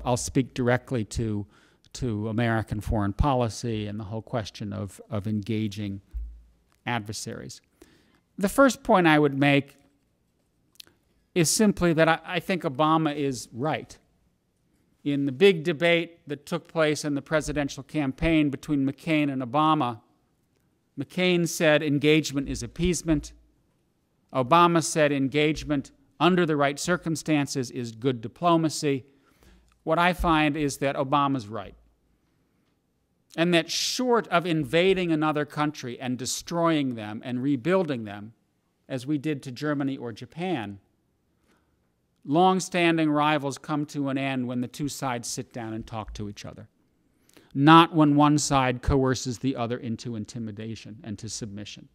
I'll speak directly to American foreign policy and the whole question of engaging adversaries. The first point I would make is simply that I think Obama is right. In the big debate that took place in the presidential campaign between McCain and Obama, McCain said engagement is appeasement. Obama said engagement under the right circumstances is good diplomacy. What I find is that Obama's right. And that short of invading another country and destroying them and rebuilding them, as we did to Germany or Japan, long-standing rivals come to an end when the two sides sit down and talk to each other, not when one side coerces the other into intimidation and to submission.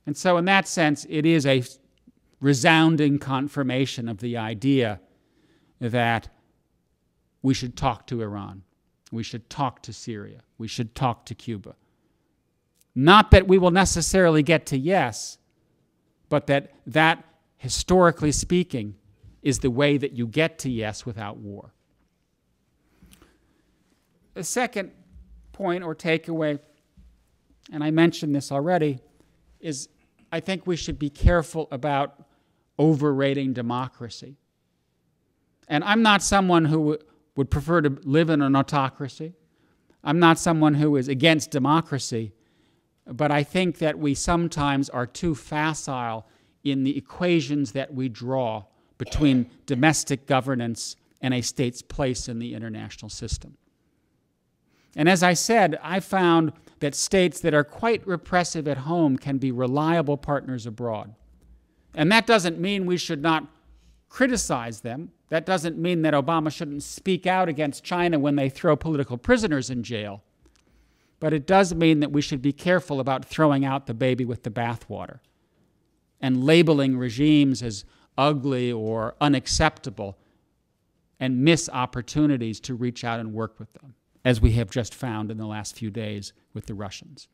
And so in that sense, it is a resounding confirmation of the idea that we should talk to Iran, we should talk to Syria, we should talk to Cuba. Not that we will necessarily get to yes, but that historically speaking, is the way that you get to yes without war. The second point or takeaway, and I mentioned this already, is I think we should be careful about overrating democracy. And I'm not someone who would prefer to live in an autocracy. I'm not someone who is against democracy, but I think that we sometimes are too facile in the equations that we draw between domestic governance and a state's place in the international system. And as I said, I found that states that are quite repressive at home can be reliable partners abroad. And that doesn't mean we should not criticize them. That doesn't mean that Obama shouldn't speak out against China when they throw political prisoners in jail. But it does mean that we should be careful about throwing out the baby with the bathwater and labeling regimes as ugly or unacceptable and miss opportunities to reach out and work with them, as we have just found in the last few days with the Russians.